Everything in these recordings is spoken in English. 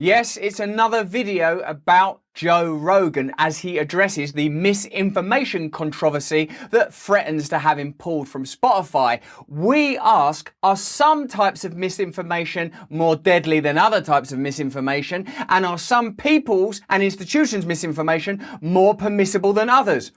Yes, it's another video about Joe Rogan as he addresses the misinformation controversy that threatens to have him pulled from Spotify. We ask, are some types of misinformation more deadly than other types of misinformation? And are some people's and institutions' misinformation more permissible than others?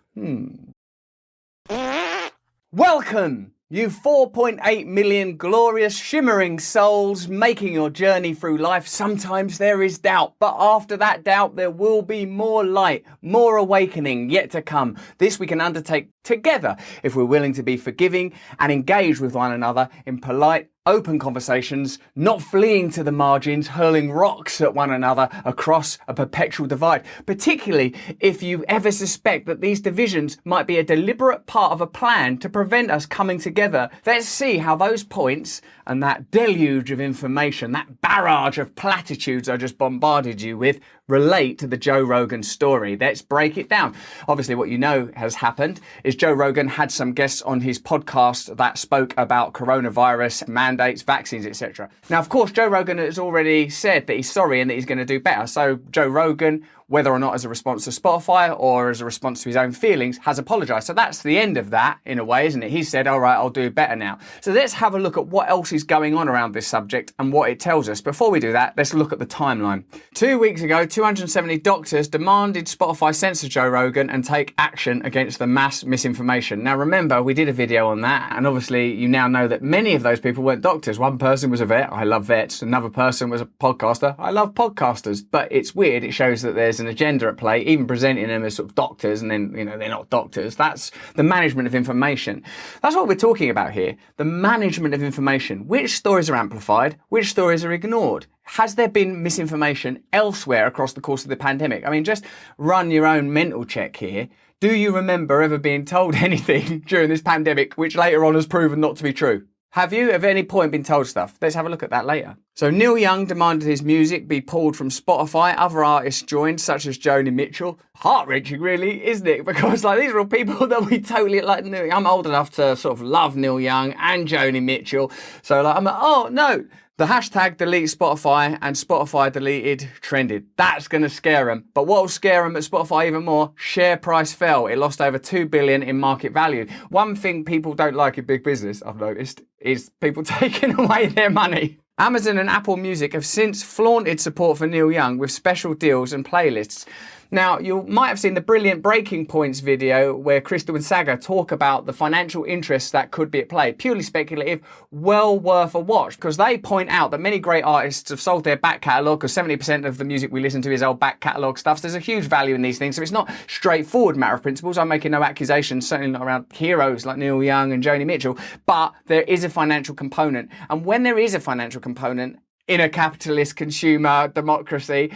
Welcome! You 4.8 million glorious, shimmering souls making your journey through life. Sometimes there is doubt, but after that doubt, there will be more light, more awakening yet to come. This we can undertake together if we're willing to be forgiving and engage with one another in polite, open conversations, not fleeing to the margins, hurling rocks at one another across a perpetual divide, particularly if you ever suspect that these divisions might be a deliberate part of a plan to prevent us coming together. Let's see how those points and that deluge of information, that barrage of platitudes I just bombarded you with, relate to the Joe Rogan story. Let's break it down. Obviously, what you know has happened is Joe Rogan had some guests on his podcast that spoke about coronavirus, mandates, vaccines, etc. Now, of course, Joe Rogan has already said that he's sorry and that he's going to do better. So Joe Rogan, whether or not as a response to Spotify or as a response to his own feelings, has apologized. So that's the end of that, in a way, isn't it? He said, all right, I'll do better now. So let's have a look at what else is going on around this subject and what it tells us. Before we do that, let's look at the timeline. 2 weeks ago, 270 doctors demanded Spotify censor Joe Rogan and take action against the mass misinformation. Now, remember, we did a video on that, and obviously you now know that many of those people weren't doctors. One person was a vet. I love vets. Another person was a podcaster. I love podcasters. But it's weird. It shows that there's an agenda at play, even presenting them as sort of doctors, and then, you know, they're not doctors. That's the management of information. That's what we're talking about here. The management of information. Which stories are amplified? Which stories are ignored? Has there been misinformation elsewhere across the course of the pandemic? I mean, just run your own mental check here. Do you remember ever being told anything during this pandemic which later on has proven not to be true? Have you at any point been told stuff? Let's have a look at that later. So Neil Young demanded his music be pulled from Spotify. Other artists joined, such as Joni Mitchell. Heart-wrenching, really, isn't it? Because like these are all people that we totally like. I'm old enough to sort of love Neil Young and Joni Mitchell. So like, I'm like, oh no. The hashtag delete Spotify and Spotify deleted trended. That's going to scare them. But what will scare them at Spotify even more? Share price fell. It lost over $2 billion in market value. One thing people don't like in big business, I've noticed, is people taking away their money. Amazon and Apple Music have since flaunted support for Neil Young with special deals and playlists. Now, you might have seen the brilliant Breaking Points video where Crystal and Saga talk about the financial interests that could be at play. Purely speculative, well worth a watch, because they point out that many great artists have sold their back catalogue, because 70% of the music we listen to is old back catalogue stuff. So there's a huge value in these things. So it's not straightforward matter of principles. I'm making no accusations, certainly not around heroes like Neil Young and Joni Mitchell, but there is a financial component. And when there is a financial component in a capitalist consumer democracy,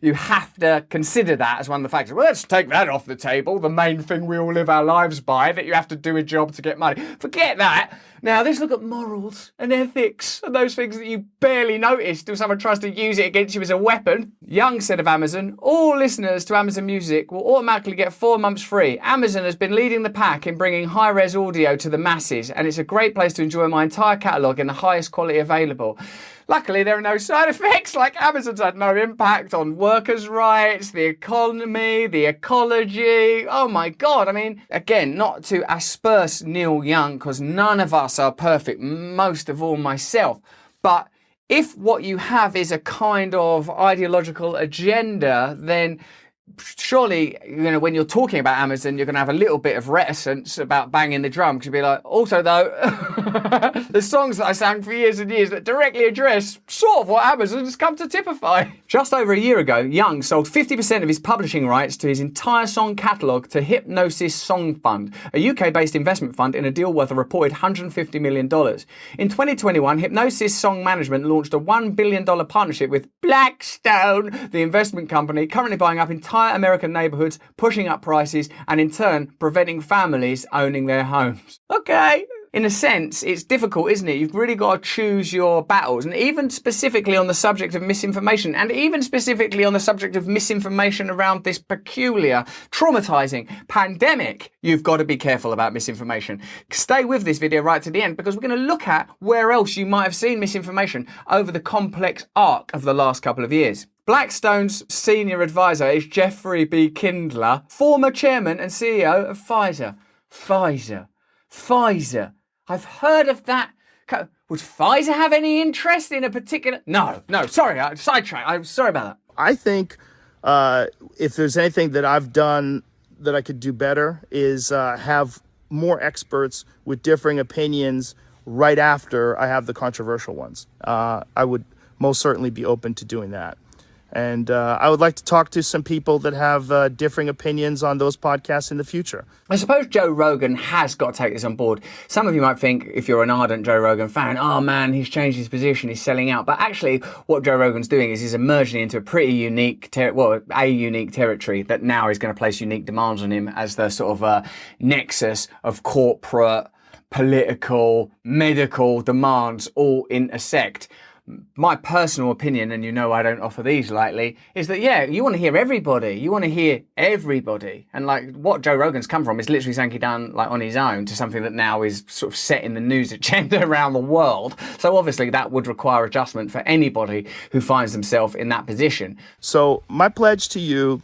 you have to consider that as one of the factors. Well, let's take that off the table, the main thing we all live our lives by, that you have to do a job to get money. Forget that. Now, let's look at morals and ethics and those things that you barely notice till someone tries to use it against you as a weapon. Young said of Amazon, all listeners to Amazon Music will automatically get 4 months free. Amazon has been leading the pack in bringing high-res audio to the masses, and it's a great place to enjoy my entire catalogue in the highest quality available. Luckily, there are no side effects, like Amazon's had no impact on workers' rights, the economy, the ecology. Oh my God. I mean, again, not to asperse Neil Young, because none of us are perfect, most of all myself. But if what you have is a kind of ideological agenda, then surely, you know, when you're talking about Amazon, you're going to have a little bit of reticence about banging the drum, because you'll be like, also though, there's songs that I sang for years and years that directly address sort of what Amazon's come to typify. Just over a year ago, Young sold 50% of his publishing rights to his entire song catalogue to Hypnosis Song Fund, a UK-based investment fund, in a deal worth a reported $150 million. In 2021, Hypnosis Song Management launched a $1 billion partnership with Blackstone, the investment company, currently buying up entire American neighborhoods, pushing up prices, and in turn preventing families owning their homes. Okay, in a sense, it's difficult, isn't it? You've really got to choose your battles. And even specifically on the subject of misinformation, and even specifically on the subject of misinformation around this peculiar, traumatizing pandemic, you've got to be careful about misinformation. Stay with this video right to the end, because we're going to look at where else you might have seen misinformation over the complex arc of the last couple of years. Blackstone's senior advisor is Jeffrey B. Kindler, former chairman and CEO of Pfizer. Pfizer. I've heard of that. Would Pfizer have any interest in a particular... No, sorry, I sidetracked. I'm sorry about that. I think if there's anything that I've done that I could do better is have more experts with differing opinions right after I have the controversial ones. I would most certainly be open to doing that. And I would like to talk to some people that have differing opinions on those podcasts in the future. I suppose Joe Rogan has got to take this on board. Some of you might think, if you're an ardent Joe Rogan fan, oh man, he's changed his position, he's selling out. But actually, what Joe Rogan's doing is he's emerging into a pretty unique, unique territory that now is going to place unique demands on him as the sort of nexus of corporate, political, medical demands all intersect. My personal opinion, and you know I don't offer these lightly, is that, yeah, you want to hear everybody. You want to hear everybody. And like what Joe Rogan's come from is literally something he done like on his own to something that now is sort of set in the news agenda around the world. So obviously that would require adjustment for anybody who finds themselves in that position. So my pledge to you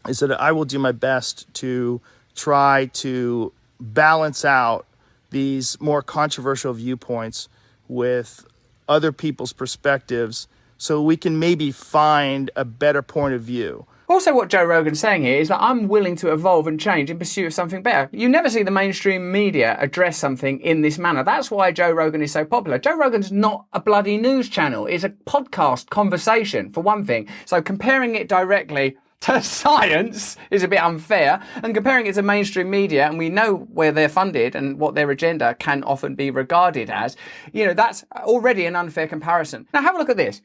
is that I will do my best to try to balance out these more controversial viewpoints with other people's perspectives so we can maybe find a better point of view. Also, what Joe Rogan's saying here is that I'm willing to evolve and change in pursuit of something better. You never see the mainstream media address something in this manner. That's why Joe Rogan is so popular. Joe Rogan's not a bloody news channel. It's a podcast conversation, for one thing. So comparing it directly to science is a bit unfair, and comparing it to mainstream media, and we know where they're funded and what their agenda can often be regarded as, that's already an unfair comparison. Now have a look at this.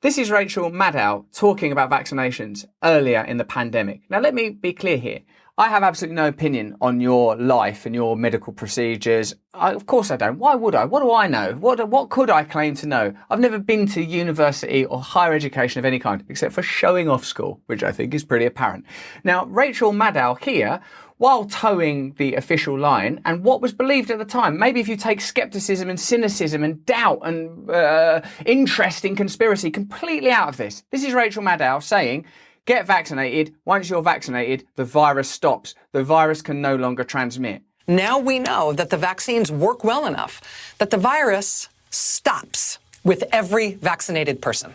This is Rachel Maddow talking about vaccinations earlier in the pandemic. Now let me be clear here. I have absolutely no opinion on your life and your medical procedures. Of course I don't. Why would I? What do I know? What could I claim to know? I've never been to university or higher education of any kind, except for showing off school, which I think is pretty apparent. Now, Rachel Maddow here, while towing the official line and what was believed at the time, maybe if you take skepticism and cynicism and doubt and interest in conspiracy completely out of this, this is Rachel Maddow saying, get vaccinated. Once you're vaccinated, the virus stops. The virus can no longer transmit. Now we know that the vaccines work well enough that the virus stops with every vaccinated person.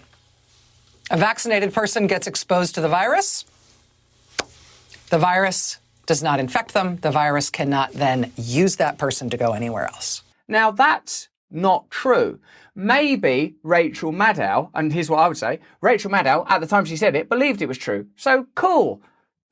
A vaccinated person gets exposed to the virus does not infect them. The virus cannot then use that person to go anywhere else. Now that's not true. Maybe Rachel Maddow, and here's what I would say, Rachel Maddow, at the time she said it, believed it was true. So cool.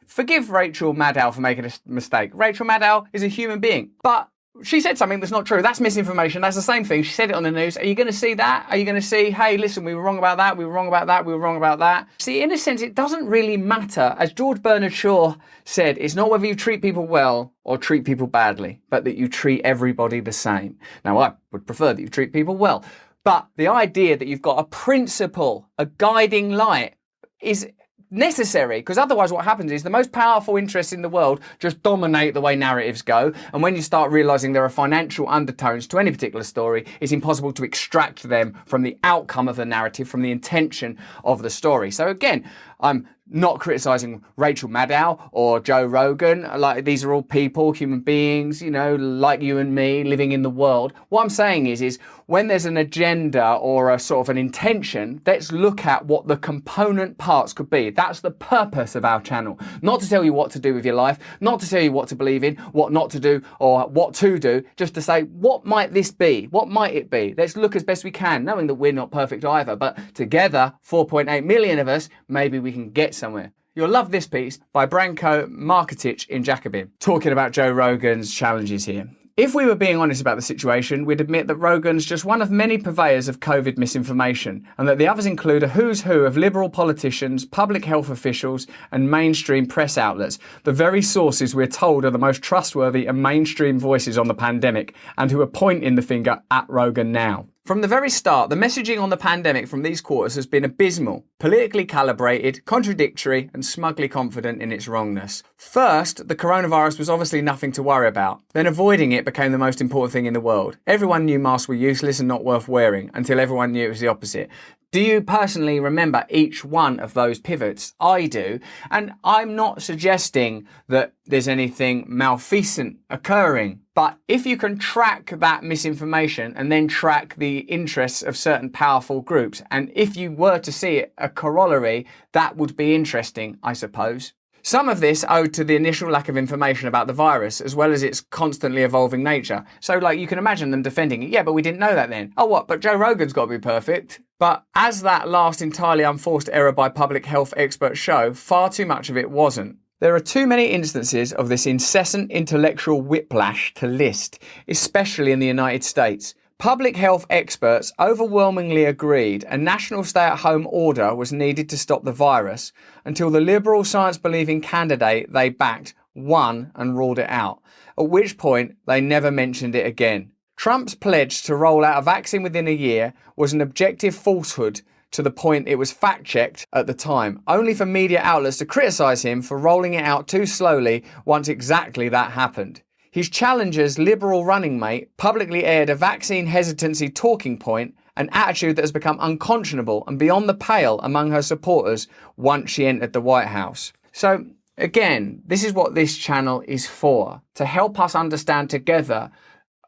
Forgive Rachel Maddow for making a mistake. Rachel Maddow is a human being. But she said something that's not true. That's misinformation. That's the same thing. She said it on the news. Are you going to see that? Are you going to see, hey, listen, we were wrong about that. We were wrong about that. We were wrong about that. See, in a sense, it doesn't really matter. As George Bernard Shaw said, it's not whether you treat people well or treat people badly, but that you treat everybody the same. Now, I would prefer that you treat people well. But the idea that you've got a principle, a guiding light, is necessary, because otherwise what happens is the most powerful interests in the world just dominate the way narratives go, and when you start realizing there are financial undertones to any particular story, it's impossible to extract them from the outcome of the narrative, from the intention of the story. So again, I'm not criticizing Rachel Maddow or Joe Rogan. Like, these are all people, human beings, like you and me, living in the world. What I'm saying is when there's an agenda or a sort of an intention, let's look at what the component parts could be. That's the purpose of our channel. Not to tell you what to do with your life, not to tell you what to believe in, what not to do, or what to do, just to say, what might this be? What might it be? Let's look as best we can, knowing that we're not perfect either, but together, 4.8 million of us, maybe we can get somewhere. You'll love this piece by Branko Markotic in Jacobin, talking about Joe Rogan's challenges here. If we were being honest about the situation, we'd admit that Rogan's just one of many purveyors of COVID misinformation, and that the others include a who's who of liberal politicians, public health officials, and mainstream press outlets, the very sources we're told are the most trustworthy and mainstream voices on the pandemic, and who are pointing the finger at Rogan now. From the very start, the messaging on the pandemic from these quarters has been abysmal, politically calibrated, contradictory, and smugly confident in its wrongness. First, the coronavirus was obviously nothing to worry about. Then avoiding it became the most important thing in the world. Everyone knew masks were useless and not worth wearing, until everyone knew it was the opposite. Do you personally remember each one of those pivots? I do. And I'm not suggesting that there's anything malfeasant occurring. But if you can track that misinformation and then track the interests of certain powerful groups, and if you were to see a corollary, that would be interesting, I suppose. Some of this owed to the initial lack of information about the virus, as well as its constantly evolving nature. So, you can imagine them defending it. Yeah, but we didn't know that then. Oh, what? But Joe Rogan's got to be perfect. But as that last entirely unforced error by public health experts show, far too much of it wasn't. There are too many instances of this incessant intellectual whiplash to list, especially in the United States. Public health experts overwhelmingly agreed a national stay-at-home order was needed to stop the virus until the liberal science-believing candidate they backed won and ruled it out, at which point they never mentioned it again. Trump's pledge to roll out a vaccine within a year was an objective falsehood to the point it was fact-checked at the time, only for media outlets to criticise him for rolling it out too slowly once exactly that happened. His challenger's liberal running mate publicly aired a vaccine hesitancy talking point, an attitude that has become unconscionable and beyond the pale among her supporters once she entered the White House. So, again, this is what this channel is for, to help us understand together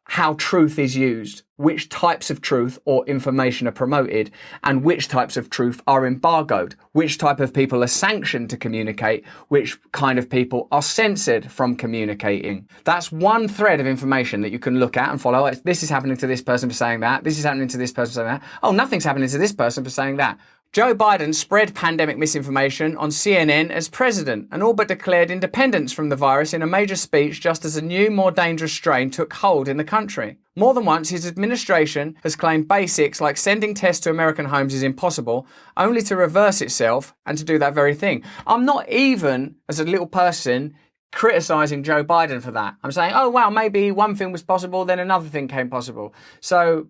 how truth is used, which types of truth or information are promoted, and which types of truth are embargoed, which type of people are sanctioned to communicate, which kind of people are censored from communicating. That's one thread of information that you can look at and follow. This is happening to this person for saying that. This is happening to this person for saying that. Oh, nothing's happening to this person for saying that. Joe Biden spread pandemic misinformation on CNN as president and all but declared independence from the virus in a major speech just as a new, more dangerous strain took hold in the country. More than once, his administration has claimed basics like sending tests to American homes is impossible, only to reverse itself and to do that very thing. I'm not even, as a little person, criticising Joe Biden for that. I'm saying, oh, wow, maybe one thing was possible, then another thing came possible. So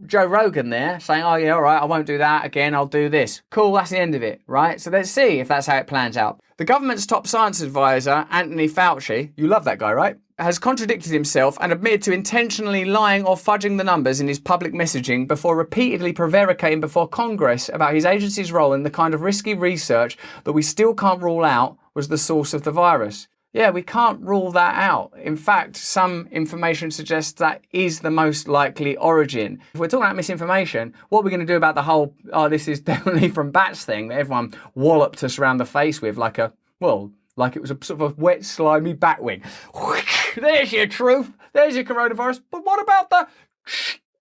Joe Rogan there saying, oh yeah, all right, I won't do that again, I'll do this. Cool, that's the end of it, right? So let's see if that's how it plans out. The government's top science advisor, Anthony Fauci, you love that guy, right? Has contradicted himself and admitted to intentionally lying or fudging the numbers in his public messaging before repeatedly prevaricating before Congress about his agency's role in the kind of risky research that we still can't rule out was the source of the virus. Yeah, we can't rule that out. In fact, some information suggests that is the most likely origin. If we're talking about misinformation, what are we going to do about the whole, oh, this is definitely from bats thing that everyone walloped us around the face with like it was a sort of a wet, slimy bat wing. There's your truth. There's your coronavirus. But what about the...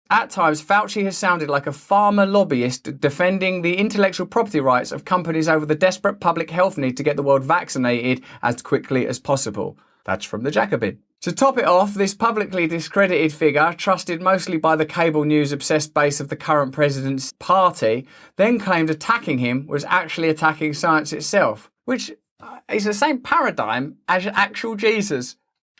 At times, Fauci has sounded like a farmer lobbyist defending the intellectual property rights of companies over the desperate public health need to get the world vaccinated as quickly as possible. That's from the Jacobin. To top it off, this publicly discredited figure, trusted mostly by the cable news-obsessed base of the current president's party, then claimed attacking him was actually attacking science itself, which is the same paradigm as actual Jesus.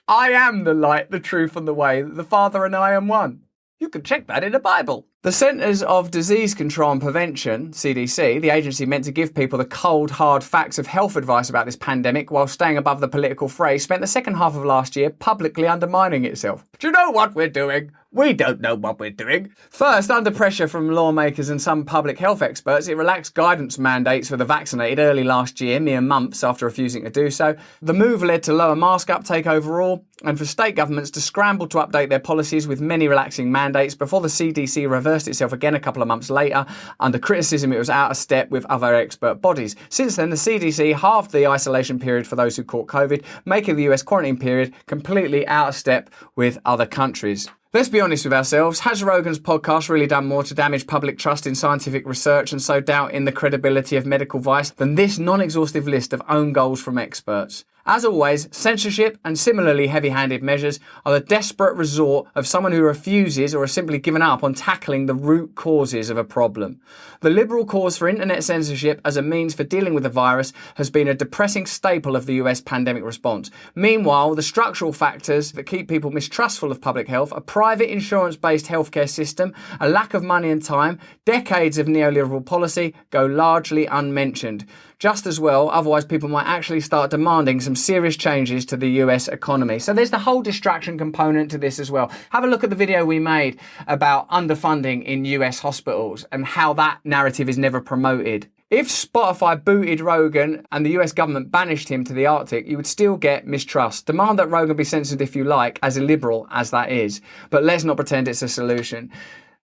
I am the light, the truth, and the way. The Father and I am one. You can check that in the Bible. The Centers of Disease Control and Prevention, CDC, the agency meant to give people the cold, hard facts of health advice about this pandemic while staying above the political fray, spent the second half of last year publicly undermining itself. Do you know what we're doing? We don't know what we're doing. First, under pressure from lawmakers and some public health experts, it relaxed guidance mandates for the vaccinated early last year, mere months after refusing to do so. The move led to lower mask uptake overall, and for state governments to scramble to update their policies with many relaxing mandates before the CDC reversed itself again a couple of months later. Under criticism, it was out of step with other expert bodies. Since then, the CDC halved the isolation period for those who caught COVID, making the US quarantine period completely out of step with other countries. Let's be honest with ourselves. Has Rogan's podcast really done more to damage public trust in scientific research and sow doubt in the credibility of medical advice than this non-exhaustive list of own goals from experts? As always, censorship and similarly heavy-handed measures are the desperate resort of someone who refuses or has simply given up on tackling the root causes of a problem. The liberal cause for internet censorship as a means for dealing with the virus has been a depressing staple of the US pandemic response. Meanwhile, the structural factors that keep people mistrustful of public health, a private insurance-based healthcare system, a lack of money and time, decades of neoliberal policy go largely unmentioned. Just as well, otherwise people might actually start demanding some serious changes to the US economy. So there's the whole distraction component to this as well. Have a look at the video we made about underfunding in US hospitals and how that narrative is never promoted. If Spotify booted Rogan and the US government banished him to the Arctic, you would still get mistrust. Demand that Rogan be censored if you like, as illiberal as that is. But let's not pretend it's a solution.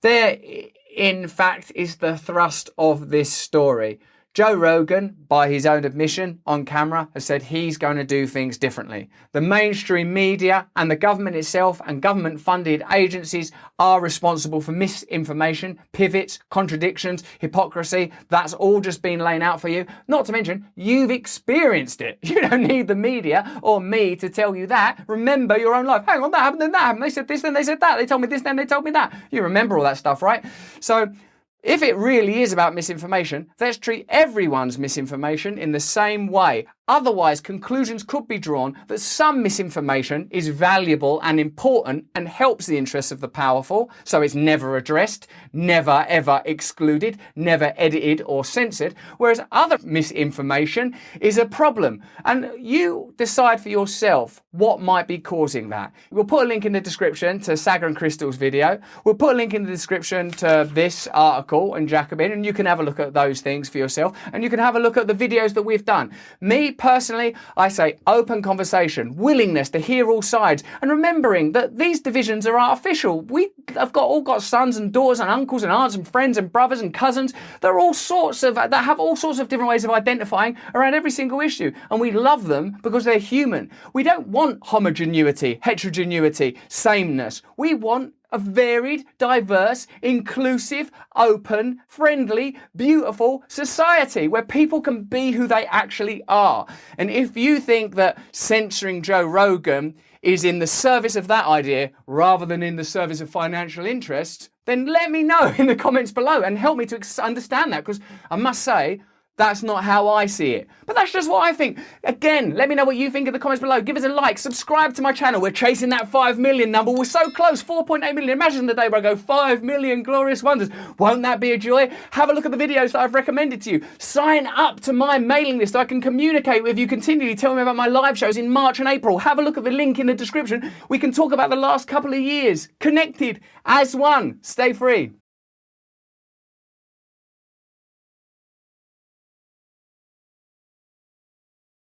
There, in fact, is the thrust of this story. Joe Rogan, by his own admission on camera, has said he's going to do things differently. The mainstream media and the government itself and government-funded agencies are responsible for misinformation, pivots, contradictions, hypocrisy. That's all just been laid out for you. Not to mention, you've experienced it. You don't need the media or me to tell you that. Remember your own life. Hang on, that happened, then that happened. They said this, then they said that. They told me this, then they told me that. You remember all that stuff, right? So, if it really is about misinformation, let's treat everyone's misinformation in the same way. Otherwise, conclusions could be drawn that some misinformation is valuable and important and helps the interests of the powerful, so it's never addressed, never ever excluded, never edited or censored, whereas other misinformation is a problem. And you decide for yourself what might be causing that. We'll put a link in the description to Saga and Crystal's video. We'll put a link in the description to this article in Jacobin, and you can have a look at those things for yourself, and you can have a look at the videos that we've done. Me, personally, I say open conversation, willingness to hear all sides, and remembering that these divisions are artificial. We have all got sons and daughters and uncles and aunts and friends and brothers and cousins. That have all sorts of different ways of identifying around every single issue, and we love them because they're human. We don't want homogeneity, heterogeneity, sameness. We want a varied, diverse, inclusive, open, friendly, beautiful society where people can be who they actually are. And if you think that censoring Joe Rogan is in the service of that idea rather than in the service of financial interests, then let me know in the comments below and help me to understand that, because I must say, that's not how I see it. But that's just what I think. Again, let me know what you think in the comments below. Give us a like, subscribe to my channel. We're chasing that 5 million number. We're so close, 4.8 million. Imagine the day where I go 5 million glorious wonders. Won't that be a joy? Have a look at the videos that I've recommended to you. Sign up to my mailing list so I can communicate with you continually. Tell me about my live shows in March and April. Have a look at the link in the description. We can talk about the last couple of years. Connected as one. Stay free.